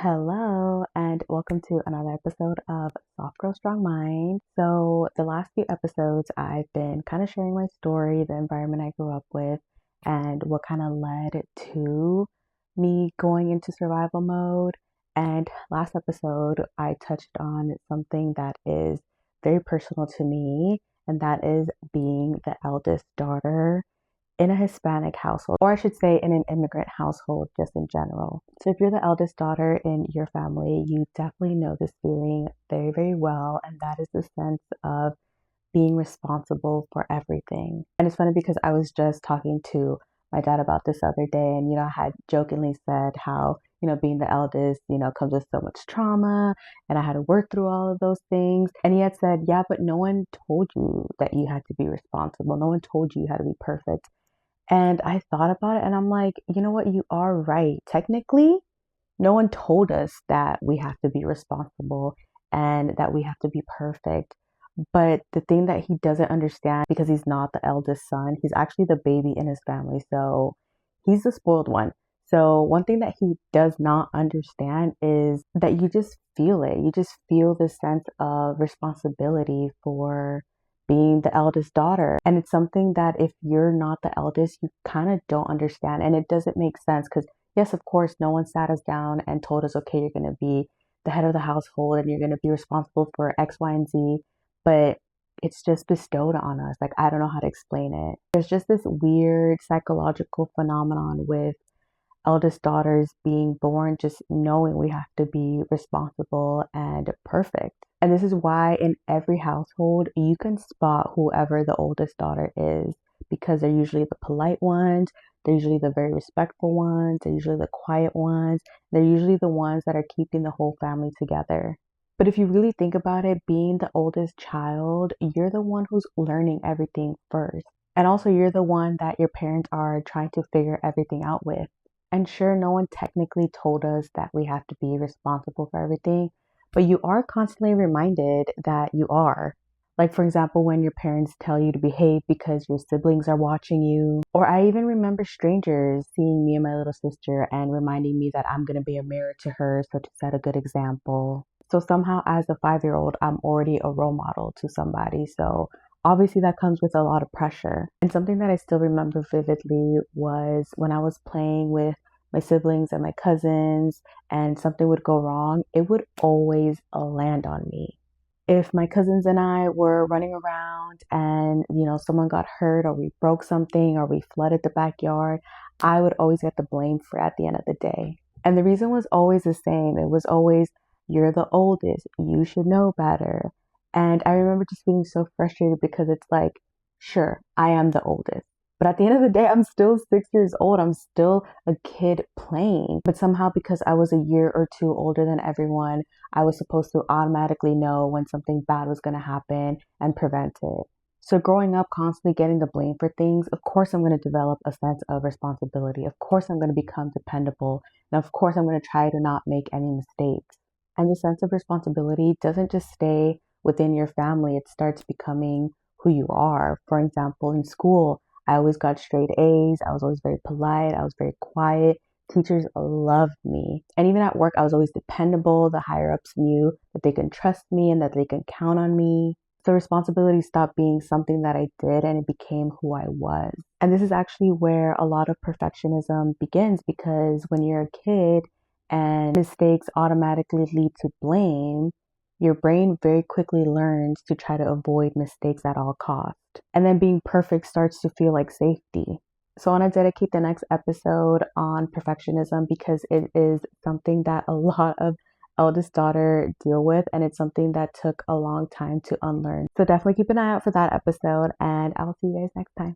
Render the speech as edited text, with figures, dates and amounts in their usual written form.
Hello, and welcome to another episode of Soft Girl Strong Mind. So, the last few episodes, I've been kind of sharing my story, the environment I grew up with, and what kind of led to me going into survival mode. And last episode, I touched on something that is very personal to me, and that is being the eldest daughter in a Hispanic household, or I should say in an immigrant household just in general. So if you're the eldest daughter in your family, you definitely know this feeling very, very well. And that is the sense of being responsible for everything. And it's funny because I was just talking to my dad about this other day, and I had jokingly said how being the eldest comes with so much trauma, and I had to work through all of those things. And he had said, yeah, but no one told you that you had to be responsible, no one told you had to be perfect. And I thought about it and I'm like, you know what? You are right. Technically, no one told us that we have to be responsible and that we have to be perfect. But the thing that he doesn't understand, because he's not the eldest son, he's actually the baby in his family. So he's the spoiled one. So one thing that he does not understand is that you just feel it. You just feel this sense of responsibility for being the eldest daughter. And it's something that if you're not the eldest, you kind of don't understand. And it doesn't make sense because, yes, of course, no one sat us down and told us, okay, you're going to be the head of the household and you're going to be responsible for X, Y, and Z. But it's just bestowed on us. Like, I don't know how to explain it. There's just this weird psychological phenomenon with eldest daughters being born just knowing we have to be responsible and perfect. And this is why in every household you can spot whoever the oldest daughter is, because they're usually the polite ones, they're usually the very respectful ones, they're usually the quiet ones, they're usually the ones that are keeping the whole family together. But if you really think about it, being the oldest child, you're the one who's learning everything first. And also you're the one that your parents are trying to figure everything out with. And sure, no one technically told us that we have to be responsible for everything, but you are constantly reminded that you are. Like, for example, when your parents tell you to behave because your siblings are watching you. Or I even remember strangers seeing me and my little sister and reminding me that I'm going to be a mirror to her, so to set a good example. So somehow as a 5-year-old, I'm already a role model to somebody. So obviously that comes with a lot of pressure. And something that I still remember vividly was when I was playing with my siblings and my cousins and something would go wrong, it would always land on me. If my cousins and I were running around and, someone got hurt or we broke something or we flooded the backyard, I would always get the blame for it at the end of the day. And the reason was always the same. It was always, you're the oldest, you should know better. And I remember just being so frustrated because it's like, sure, I am the oldest. But at the end of the day, I'm still 6 years old. I'm still a kid playing. But somehow, because I was a year or two older than everyone, I was supposed to automatically know when something bad was going to happen and prevent it. So growing up, constantly getting the blame for things, of course, I'm going to develop a sense of responsibility. Of course, I'm going to become dependable. And of course, I'm going to try to not make any mistakes. And the sense of responsibility doesn't just stay within your family, it starts becoming who you are. For example, in school, I always got straight A's. I was always very polite. I was very quiet. Teachers loved me. And even at work, I was always dependable. The higher ups knew that they can trust me and that they can count on me. So responsibility stopped being something that I did and it became who I was. And this is actually where a lot of perfectionism begins, because when you're a kid and mistakes automatically lead to blame, your brain very quickly learns to try to avoid mistakes at all costs. And then being perfect starts to feel like safety. So I want to dedicate the next episode on perfectionism because it is something that a lot of eldest daughter deal with, and it's something that took a long time to unlearn. So definitely keep an eye out for that episode, and I'll see you guys next time.